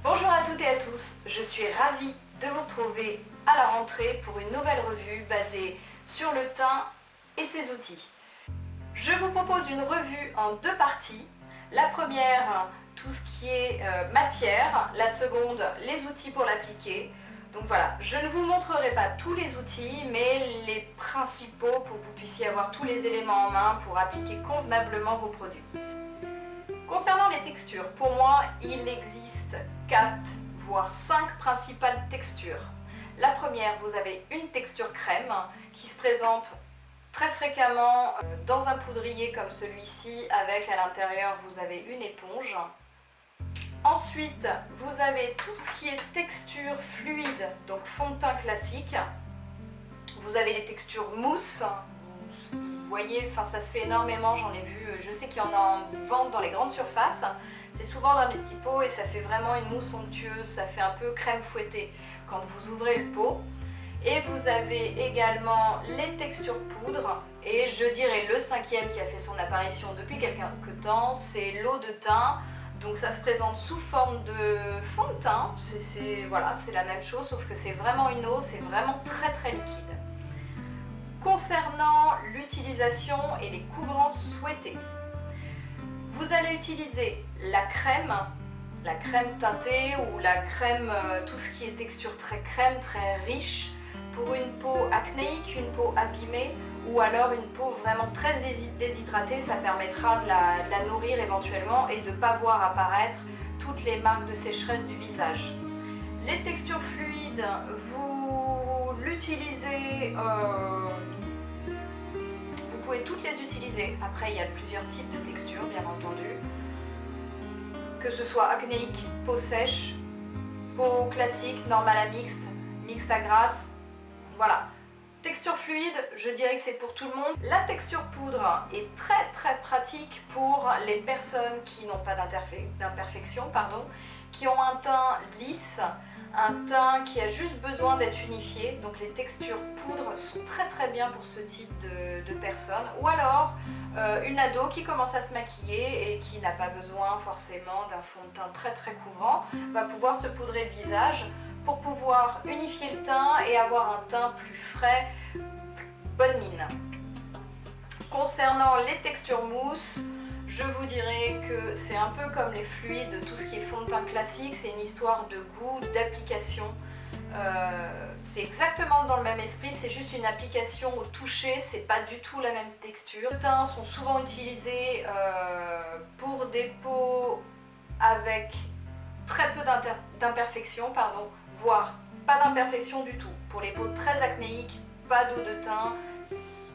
Bonjour à toutes et à tous, je suis ravie de vous retrouver à la rentrée pour une nouvelle revue basée sur le teint et ses outils. Je vous propose une revue en deux parties. La première, tout ce qui est matière, la seconde, les outils pour l'appliquer. Donc voilà, je ne vous montrerai pas tous les outils, mais les principaux pour que vous puissiez avoir tous les éléments en main pour appliquer convenablement vos produits. Concernant les textures, pour moi, il existe 4 voire 5 principales textures. La première, vous avez une texture crème qui se présente très fréquemment dans un poudrier comme celui-ci, avec à l'intérieur vous avez une éponge. Ensuite, vous avez tout ce qui est texture fluide, donc fond de teint classique. Vous avez les textures mousse. Vous voyez, ça se fait énormément, j'en ai vu, je sais qu'il y en a en vente dans les grandes surfaces. C'est souvent dans des petits pots et ça fait vraiment une mousse onctueuse, ça fait un peu crème fouettée quand vous ouvrez le pot. Et vous avez également les textures poudre, et je dirais le cinquième qui a fait son apparition depuis quelques temps, c'est l'eau de teint. Donc ça se présente sous forme de fond de teint, voilà, c'est la même chose, sauf que c'est vraiment une eau, c'est vraiment très très liquide. Concernant l'utilisation et les couvrances souhaitées, vous allez utiliser la crème teintée ou la crème, tout ce qui est texture très crème, très riche, pour une peau acnéique, une peau abîmée, ou alors une peau vraiment très déshydratée. Ça permettra de la nourrir éventuellement et de ne pas voir apparaître toutes les marques de sécheresse du visage. Les textures fluides, vous l'utilisez, vous pouvez toutes les utiliser. Après, il y a plusieurs types de textures, bien entendu. Que ce soit acnéique, peau sèche, peau classique, normale à mixte, mixte à grasse. Voilà. Texture fluide, je dirais que c'est pour tout le monde. La texture poudre est très très pratique pour les personnes qui n'ont pas d'imperfection, qui ont un teint lisse, un teint qui a juste besoin d'être unifié. Donc les textures poudre sont très très bien pour ce type de personnes. Ou alors une ado qui commence à se maquiller et qui n'a pas besoin forcément d'un fond de teint très très couvrant, va pouvoir se poudrer le visage pour pouvoir unifier le teint et avoir un teint plus frais, bonne mine. Concernant les textures mousse, je vous dirais que c'est un peu comme les fluides, tout ce qui est fond de teint classique, c'est une histoire de goût, d'application. C'est exactement dans le même esprit, c'est juste une application au toucher, c'est pas du tout la même texture. Les teints sont souvent utilisés pour des peaux avec très peu d'imperfections, voire pas d'imperfection du tout. Pour les peaux très acnéiques, pas d'eau de teint,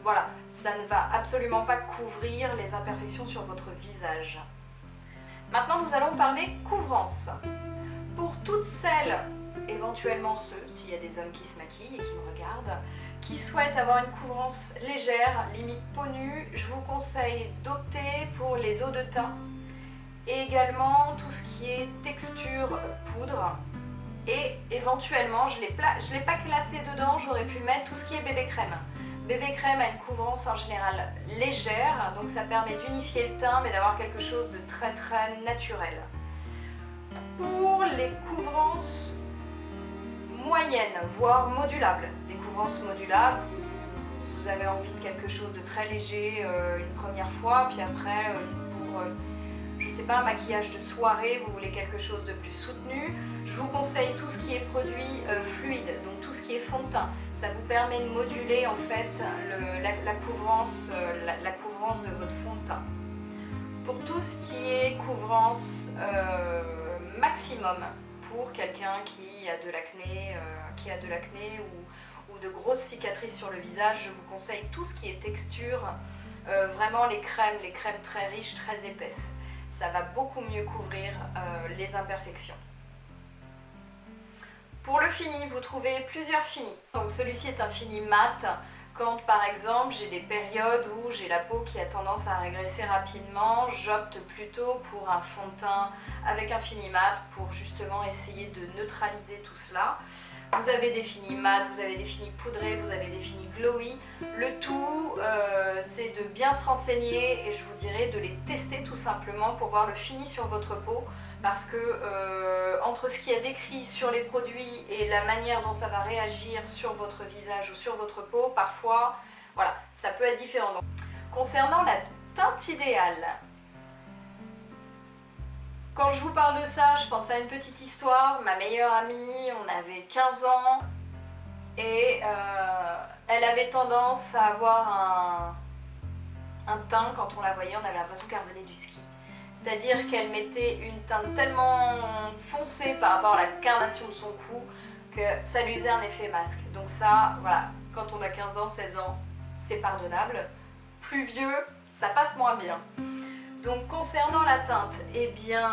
voilà, ça ne va absolument pas couvrir les imperfections sur votre visage. Maintenant, nous allons parler couvrance. Pour toutes celles, éventuellement ceux, s'il y a des hommes qui se maquillent et qui me regardent, qui souhaitent avoir une couvrance légère, limite peau nue, je vous conseille d'opter pour les eaux de teint et également tout ce qui est texture poudre. Et éventuellement, je l'ai pas classé dedans, j'aurais pu mettre tout ce qui est bébé crème. Bébé crème a une couvrance en général légère, donc ça permet d'unifier le teint mais d'avoir quelque chose de très très naturel. Pour les couvrances moyennes, voire modulables, des couvrances modulables, vous avez envie de quelque chose de très léger une première fois, puis après pour je sais pas, un maquillage de soirée, vous voulez quelque chose de plus soutenu, je vous conseille tout ce qui est produit fluide, donc tout ce qui est fond de teint. Ça vous permet de moduler en fait la couvrance de votre fond de teint. Pour tout ce qui est couvrance maximum, pour quelqu'un qui a de l'acné ou de grosses cicatrices sur le visage, je vous conseille tout ce qui est texture, vraiment les crèmes très riches, très épaisses. Ça va beaucoup mieux couvrir les imperfections. Pour le fini, vous trouvez plusieurs finis. Donc celui-ci est un fini mat. Quand par exemple j'ai des périodes où j'ai la peau qui a tendance à régresser rapidement, j'opte plutôt pour un fond de teint avec un fini mat pour justement essayer de neutraliser tout cela. Vous avez des finis mat, vous avez des finis poudrés, vous avez des finis glowy. Le tout, c'est de bien se renseigner et je vous dirais de les tester tout simplement pour voir le fini sur votre peau. Parce que entre ce qui est décrit sur les produits et la manière dont ça va réagir sur votre visage ou sur votre peau, parfois, voilà, ça peut être différent. Donc, concernant la teinte idéale, quand je vous parle de ça, je pense à une petite histoire. Ma meilleure amie, on avait 15 ans et elle avait tendance à avoir un teint, quand on la voyait, on avait l'impression qu'elle revenait du ski. C'est-à-dire qu'elle mettait une teinte tellement foncée par rapport à la carnation de son cou que ça lui faisait un effet masque. Donc ça, voilà, quand on a 15 ans, 16 ans, c'est pardonnable. Plus vieux, ça passe moins bien. Donc concernant la teinte, eh bien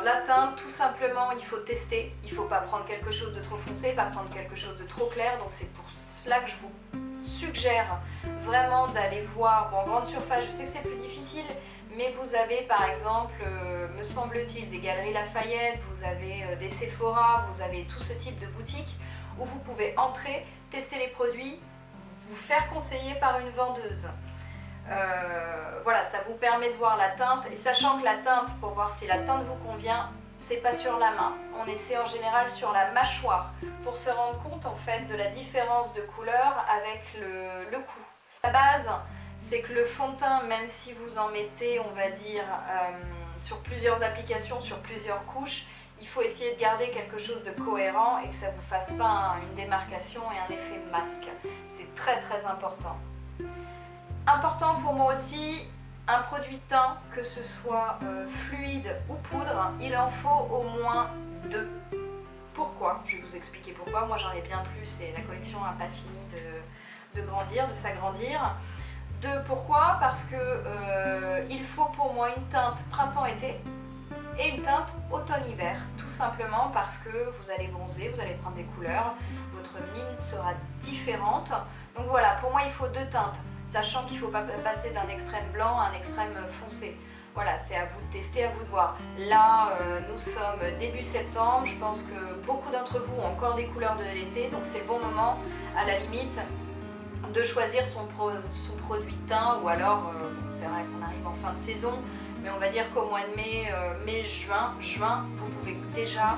la teinte tout simplement il faut tester, il ne faut pas prendre quelque chose de trop foncé, pas prendre quelque chose de trop clair, donc c'est pour cela que je vous suggère vraiment d'aller voir, bon en grande surface je sais que c'est plus difficile, mais vous avez par exemple, me semble-t-il, des Galeries Lafayette, vous avez des Sephora, vous avez tout ce type de boutiques où vous pouvez entrer, tester les produits, vous faire conseiller par une vendeuse. Voilà, ça vous permet de voir la teinte et sachant que la teinte, pour voir si la teinte vous convient, c'est pas sur la main, on essaie en général sur la mâchoire pour se rendre compte en fait de la différence de couleur avec le cou. La base, c'est que le fond de teint, même si vous en mettez, on va dire, sur plusieurs applications, sur plusieurs couches, il faut essayer de garder quelque chose de cohérent et que ça ne vous fasse pas une démarcation et un effet masque. C'est très très important. Important pour moi aussi, un produit teint, que ce soit fluide ou poudre, il en faut au moins 2. Pourquoi? Je vais vous expliquer pourquoi. Moi j'en ai bien plus et la collection n'a pas fini de grandir, de s'agrandir. 2, pourquoi? Parce que il faut pour moi une teinte printemps-été et une teinte automne-hiver. Tout simplement parce que vous allez bronzer, vous allez prendre des couleurs, votre mine sera différente. Donc voilà, pour moi il faut 2 teintes. Sachant qu'il ne faut pas passer d'un extrême blanc à un extrême foncé. Voilà, c'est à vous de tester, à vous de voir. Là, nous sommes début septembre, je pense que beaucoup d'entre vous ont encore des couleurs de l'été, donc c'est le bon moment, à la limite, de choisir son produit teint, ou alors, c'est vrai qu'on arrive en fin de saison, mais on va dire qu'au mois de mai, juin, vous pouvez déjà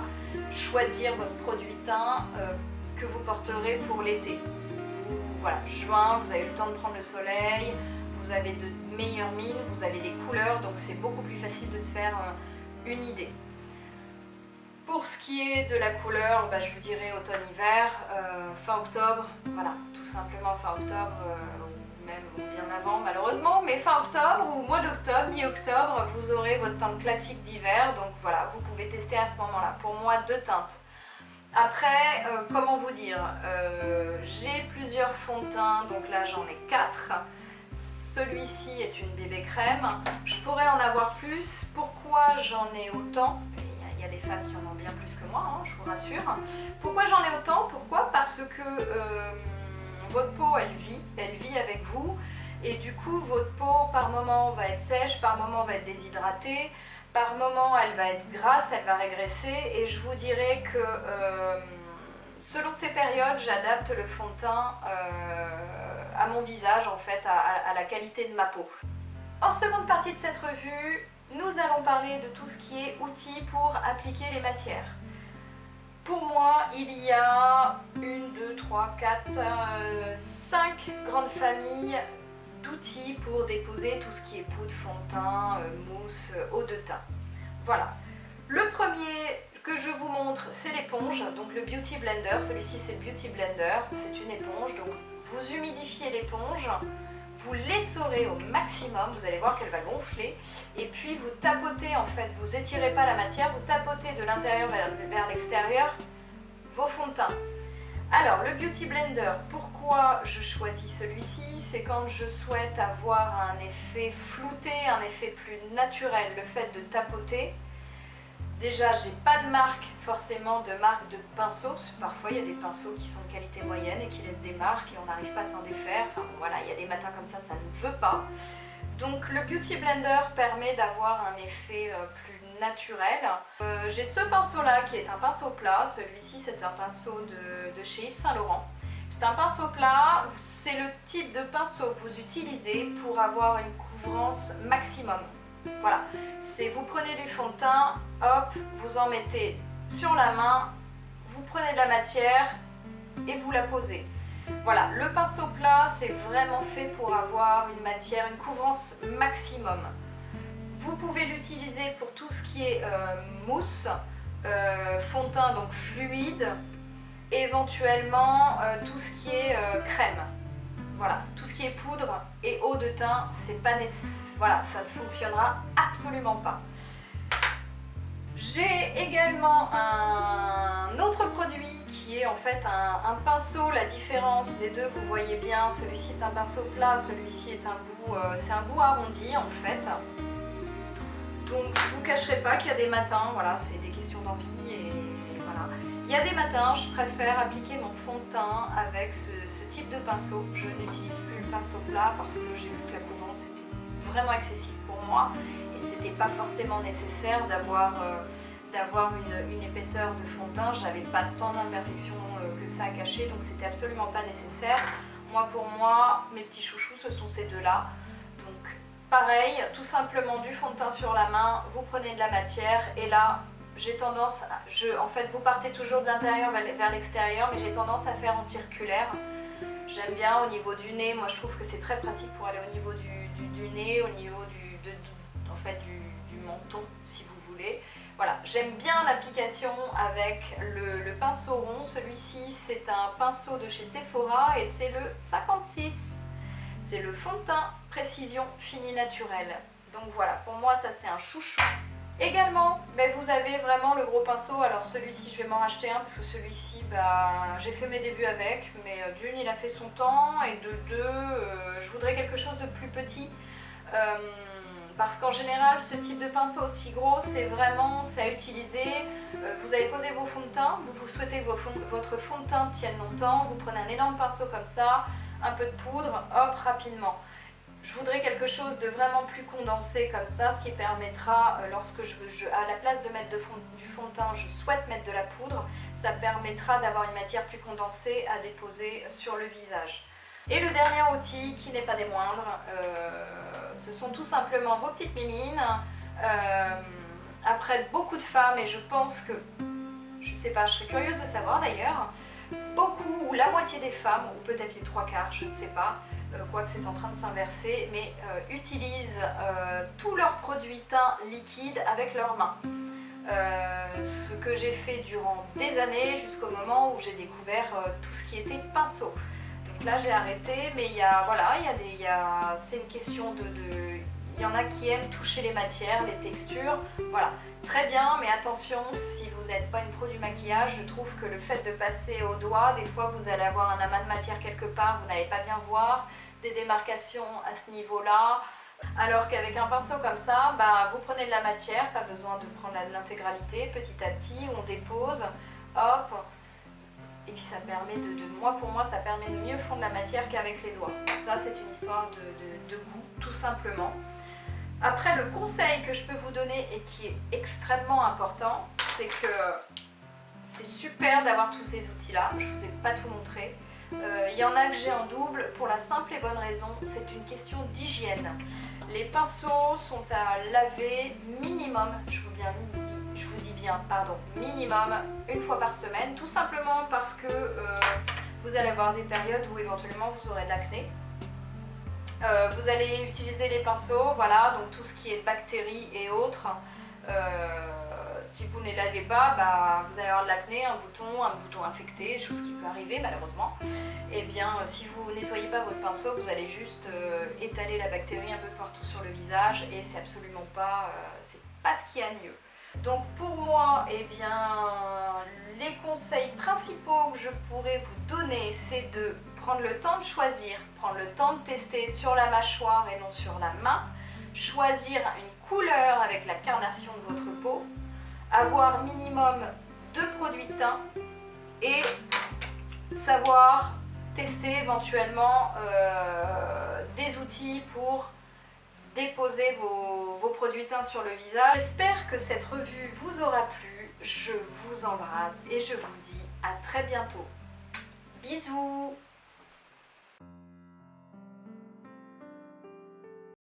choisir votre produit teint que vous porterez pour l'été. Voilà, juin, vous avez eu le temps de prendre le soleil, vous avez de meilleures mines, vous avez des couleurs, donc c'est beaucoup plus facile de se faire une idée. Pour ce qui est de la couleur, je vous dirais automne-hiver, fin octobre, voilà, tout simplement fin octobre, ou même bien avant malheureusement, mais fin octobre ou mois d'octobre, mi-octobre, vous aurez votre teinte classique d'hiver, donc voilà, vous pouvez tester à ce moment-là. Pour moi, 2 teintes. Après, comment vous dire, j'ai plusieurs fonds de teint, donc là j'en ai 4. Celui-ci est une bébé crème. Je pourrais en avoir plus. Pourquoi j'en ai autant? Il y a des femmes qui en ont bien plus que moi, hein, je vous rassure. Pourquoi j'en ai autant? Pourquoi? Parce que votre peau, elle vit avec vous. Et du coup, votre peau, par moment, va être sèche, par moment, va être déshydratée. Par moment, elle va être grasse, elle va régresser et je vous dirais que selon ces périodes, j'adapte le fond de teint à mon visage, en fait, à la qualité de ma peau. En seconde partie de cette revue, nous allons parler de tout ce qui est outils pour appliquer les matières. Pour moi, il y a 1, 2, 3, 4, 5 grandes familles d'outils pour déposer tout ce qui est poudre, fond de teint, mousse, eau de teint. Voilà. Le premier que je vous montre, c'est l'éponge, donc le Beauty Blender. Celui-ci, c'est le Beauty Blender, c'est une éponge. Donc, vous humidifiez l'éponge, vous l'essorez au maximum, vous allez voir qu'elle va gonfler. Et puis, vous tapotez, en fait, vous étirez pas la matière, vous tapotez de l'intérieur vers l'extérieur vos fonds de teint. Alors, le Beauty Blender, pourquoi je choisis celui-ci? C'est quand je souhaite avoir un effet flouté, un effet plus naturel, le fait de tapoter. Déjà, j'ai pas de marque, forcément de marque de pinceau, parce que parfois il y a des pinceaux qui sont de qualité moyenne et qui laissent des marques et on n'arrive pas à s'en défaire. Enfin voilà, il y a des matins comme ça ne veut pas. Donc le Beauty Blender permet d'avoir un effet plus naturel. J'ai ce pinceau là qui est un pinceau plat, celui-ci c'est un pinceau de chez Yves Saint Laurent. C'est un pinceau plat, c'est le type de pinceau que vous utilisez pour avoir une couvrance maximum. Voilà, vous prenez du fond de teint, hop, vous en mettez sur la main, vous prenez de la matière et vous la posez. Voilà, le pinceau plat c'est vraiment fait pour avoir une matière, une couvrance maximum. Vous pouvez l'utiliser pour tout ce qui est mousse, fond de teint donc fluide, et éventuellement tout ce qui est crème. Voilà, tout ce qui est poudre et eau de teint, c'est pas voilà, ça ne fonctionnera absolument pas. J'ai également un autre produit qui est en fait un pinceau. La différence des deux, vous voyez bien, celui-ci est un pinceau plat, celui-ci est c'est un bout arrondi en fait. Donc je ne vous cacherai pas qu'il y a des matins, voilà, c'est des questions d'envie et voilà. Il y a des matins, je préfère appliquer mon fond de teint avec ce type de pinceau. Je n'utilise plus le pinceau plat parce que j'ai vu que la couvrance était vraiment excessive pour moi et c'était pas forcément nécessaire d'avoir une épaisseur de fond de teint. J'avais pas tant d'imperfections que ça à cacher, donc c'était absolument pas nécessaire. Pour moi, mes petits chouchous, ce sont ces deux-là. Donc pareil, tout simplement du fond de teint sur la main, vous prenez de la matière et là, j'ai tendance, en fait vous partez toujours de l'intérieur vers l'extérieur, mais j'ai tendance à faire en circulaire. J'aime bien au niveau du nez, moi je trouve que c'est très pratique pour aller au niveau du nez, au niveau du menton si vous voulez. Voilà, j'aime bien l'application avec le pinceau rond. Celui-ci c'est un pinceau de chez Sephora et c'est le 56. C'est le fond de teint Précision Fini Naturel. Donc voilà, pour moi ça c'est un chouchou. Également, vous avez vraiment le gros pinceau. Alors celui-ci je vais m'en racheter un parce que celui-ci j'ai fait mes débuts avec, mais d'une il a fait son temps et de deux je voudrais quelque chose de plus petit. Parce qu'en général ce type de pinceau aussi gros c'est à utiliser. Vous avez posé vos fonds de teint, vous souhaitez que votre fond de teint tienne longtemps, vous prenez un énorme pinceau comme ça, un peu de poudre, hop, rapidement. Je voudrais quelque chose de vraiment plus condensé comme ça, ce qui permettra, lorsque à la place de mettre du fond de teint, je souhaite mettre de la poudre, ça permettra d'avoir une matière plus condensée à déposer sur le visage. Et le dernier outil, qui n'est pas des moindres, ce sont tout simplement vos petites mimines. Après beaucoup de femmes, et je pense que, je sais pas, je serais curieuse de savoir d'ailleurs, beaucoup ou la moitié des femmes, ou peut-être les 3/4, je ne sais pas, quoique c'est en train de s'inverser, mais utilisent tous leurs produits teints liquides avec leurs mains. Ce que j'ai fait durant des années jusqu'au moment où j'ai découvert tout ce qui était pinceau. Donc là j'ai arrêté, mais c'est une question il y en a qui aiment toucher les matières, les textures, voilà. Très bien, mais attention, si vous n'êtes pas une pro du maquillage, je trouve que le fait de passer au doigt, des fois vous allez avoir un amas de matière quelque part, vous n'allez pas bien voir, des démarcations à ce niveau-là. Alors qu'avec un pinceau comme ça, vous prenez de la matière, pas besoin de prendre l'intégralité, petit à petit, on dépose, hop, et puis ça permet pour moi, ça permet de mieux fondre la matière qu'avec les doigts. Ça, c'est une histoire de goût, tout simplement. Après, le conseil que je peux vous donner et qui est extrêmement important, c'est que c'est super d'avoir tous ces outils-là. Je ne vous ai pas tout montré. Il y en a que j'ai en double pour la simple et bonne raison, c'est une question d'hygiène. Les pinceaux sont à laver minimum, je vous dis bien, minimum une fois par semaine, tout simplement parce que vous allez avoir des périodes où éventuellement vous aurez de l'acné. Vous allez utiliser les pinceaux, voilà, donc tout ce qui est bactéries et autres. Si vous ne les lavez pas, vous allez avoir de l'acné, un bouton infecté, chose qui peut arriver malheureusement. Et bien, si vous ne nettoyez pas votre pinceau, vous allez juste étaler la bactérie un peu partout sur le visage et c'est absolument pas, c'est pas ce qu'il y a de mieux. Donc pour moi, les conseils principaux que je pourrais vous donner, c'est de prendre le temps de choisir, prendre le temps de tester sur la mâchoire et non sur la main, choisir une couleur avec la carnation de votre peau, avoir minimum 2 produits de teint et savoir tester éventuellement des outils pour déposer vos produits teints sur le visage. J'espère que cette revue vous aura plu. Je vous embrasse et je vous dis à très bientôt. Bisous!